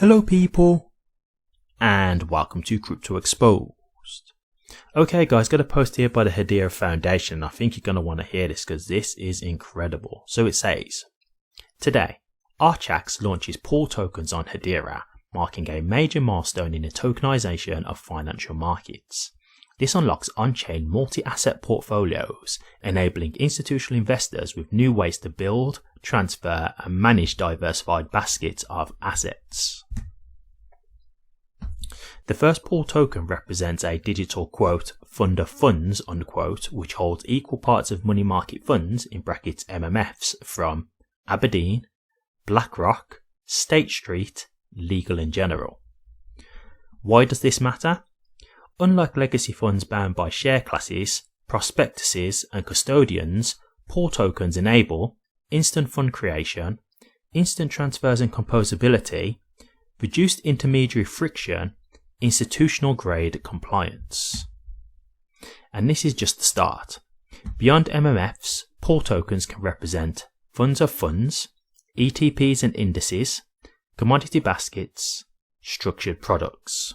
Hello people, and welcome to Crypto Exposed. Okay guys, got a post here by the Hedera Foundation. I think you're going to want to hear this because this is incredible. So it says, today, Archax launches pool tokens on Hedera, marking a major milestone in the tokenization of financial markets. This unlocks on-chain multi-asset portfolios, enabling institutional investors with new ways to build, transfer and manage diversified baskets of assets. The first pool token represents a digital quote fund of funds unquote, which holds equal parts of money market funds in brackets MMFs from Aberdeen, BlackRock, State Street, Legal & General. Why does this matter? Unlike legacy funds bound by share classes, prospectuses and custodians, pool tokens enable instant fund creation, instant transfers and composability, reduced intermediary friction, institutional grade compliance. And this is just the start. Beyond MMFs, pool tokens can represent funds of funds, ETPs and indices, commodity baskets, structured products.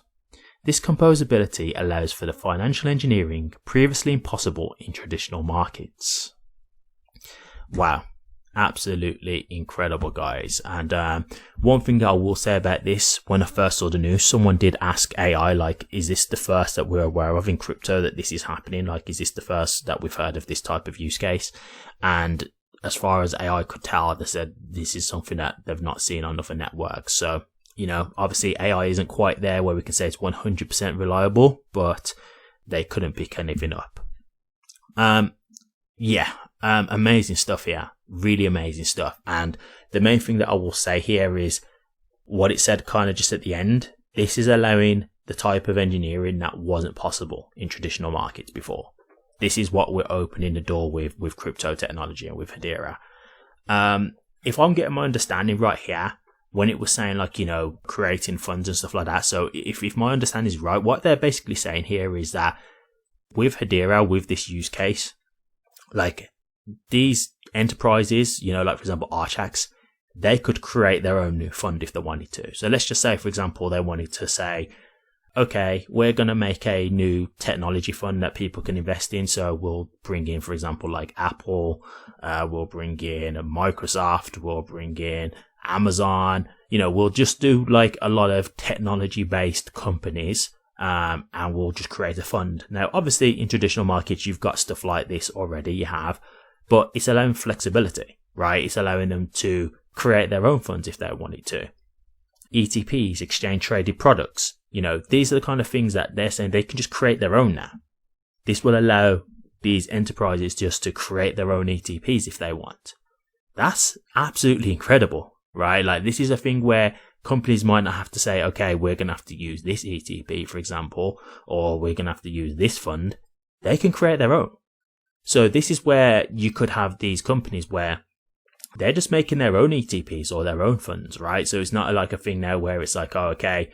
This composability allows for the financial engineering previously impossible in traditional markets. Wow, absolutely incredible guys. And one thing I will say about this, when I first saw the news, someone did ask AI, like, is this the first that we're aware of in crypto that this is happening? Like, is this the first that we've heard of this type of use case? And as far as AI could tell, they said this is something that they've not seen on other networks. So, you know, obviously AI isn't quite there where we can say it's 100% reliable, but they couldn't pick anything up. Amazing stuff here. Really amazing stuff. And the main thing that I will say here is what it said kind of just at the end. This is allowing the type of engineering that wasn't possible in traditional markets before. This is what we're opening the door with crypto technology and with Hedera. If I'm getting my understanding right here, when it was saying like, you know, creating funds and stuff like that. So if my understanding is right, what they're basically saying here is that with Hedera, with this use case, like these enterprises, you know, like for example, Archax, they could create their own new fund if they wanted to. So let's just say, for example, they wanted to say, okay, we're going to make a new technology fund that people can invest in. So we'll bring in, for example, like Apple, we'll bring in Microsoft, we'll bring in Amazon, you know, we'll just do like a lot of technology based companies, and we'll just create a fund. Now, obviously in traditional markets, you've got stuff like this already, you have, but it's allowing flexibility, right? It's allowing them to create their own funds if they wanted to. ETPs, exchange traded products, you know, these are the kind of things that they're saying they can just create their own now. This will allow these enterprises just to create their own ETPs if they want. That's absolutely incredible. Right? Like this is a thing where companies might not have to say, okay, we're going to have to use this ETP, for example, or we're going to have to use this fund. They can create their own. So this is where you could have these companies where they're just making their own ETPs or their own funds, right? So it's not like a thing now where it's like, oh, okay,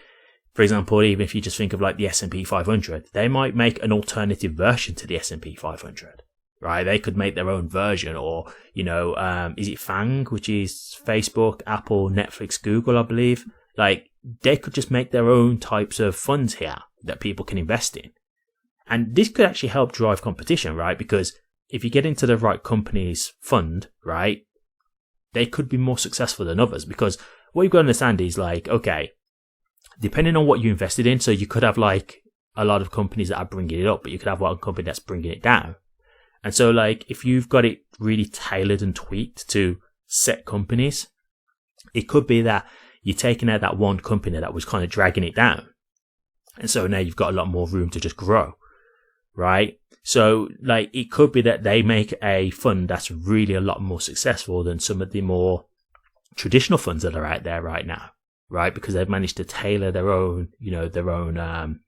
for example, even if you just think of like the S&P 500, they might make an alternative version to the S&P 500. Right, they could make their own version, or you know, is it FANG, which is Facebook, Apple, Netflix, Google, I believe. Like they could just make their own types of funds here that people can invest in, and this could actually help drive competition, right? Because if you get into the right company's fund, right, they could be more successful than others. Because what you've got to understand is like, okay, depending on what you invested in, so you could have like a lot of companies that are bringing it up, but you could have one company that's bringing it down. And so like if you've got it really tailored and tweaked to set companies, it could be that you're taking out that one company that was kind of dragging it down. And so now you've got a lot more room to just grow, right? So like it could be that they make a fund that's really a lot more successful than some of the more traditional funds that are out there right now, right? Because they've managed to tailor their own, you know, their own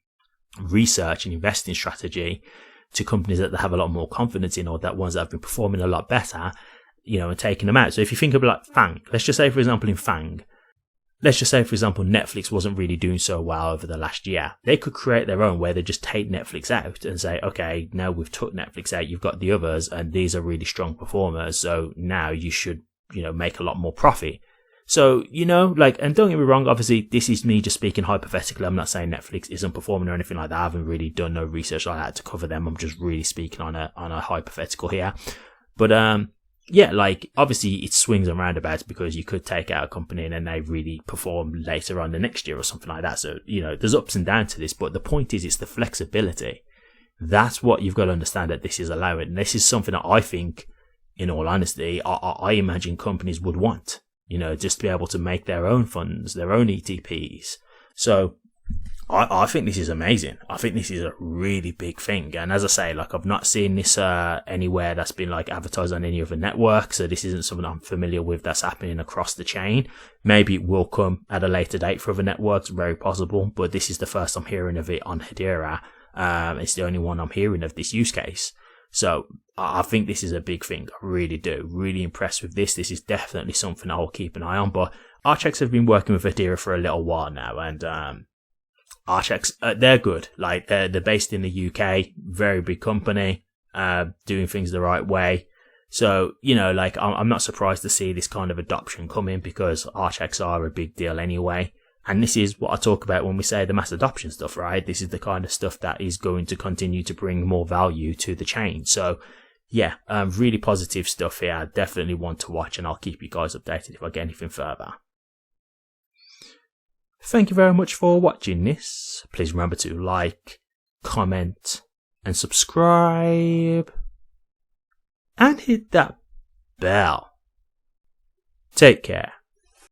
research and investing strategy to companies that they have a lot more confidence in, or that ones that have been performing a lot better, you know, and taking them out. So if you think of like FANG, let's just say, for example, in FANG, let's just say, for example, Netflix wasn't really doing so well over the last year. They could create their own where they just take Netflix out and say, okay, now we've took Netflix out, you've got the others, and these are really strong performers. So now you should, you know, make a lot more profit. So, you know, like, and don't get me wrong, obviously, this is me just speaking hypothetically. I'm not saying Netflix isn't performing or anything like that. I haven't really done no research like that to cover them. I'm just really speaking on a hypothetical here. But, yeah, like, obviously, it swings and roundabouts because you could take out a company and then they really perform later on the next year or something like that. So, you know, there's ups and downs to this, but the point is, it's the flexibility. That's what you've got to understand that this is allowing. And this is something that I think, in all honesty, I imagine companies would want. You know, just to be able to make their own funds, their own ETPs. So I think this is amazing. I think this is a really big thing. And as I say, like, I've not seen this anywhere that's been like advertised on any other network. So this isn't something I'm familiar with that's happening across the chain. Maybe it will come at a later date for other networks, very possible. But this is the first I'm hearing of it on Hedera. It's the only one I'm hearing of this use case. So I think this is a big thing. I really do. Really impressed with this. This is definitely something I will keep an eye on. But Archex have been working with Hedera for a little while now. And Archex, they're good. Like, they're based in the UK. Very big company. Doing things the right way. So, you know, like, I'm not surprised to see this kind of adoption coming because Archex are a big deal anyway. And this is what I talk about when we say the mass adoption stuff, right? This is the kind of stuff that is going to continue to bring more value to the chain. So, yeah, really positive stuff here. I definitely want to watch, and I'll keep you guys updated if I get anything further. Thank you very much for watching this. Please remember to like, comment, and subscribe. And hit that bell. Take care.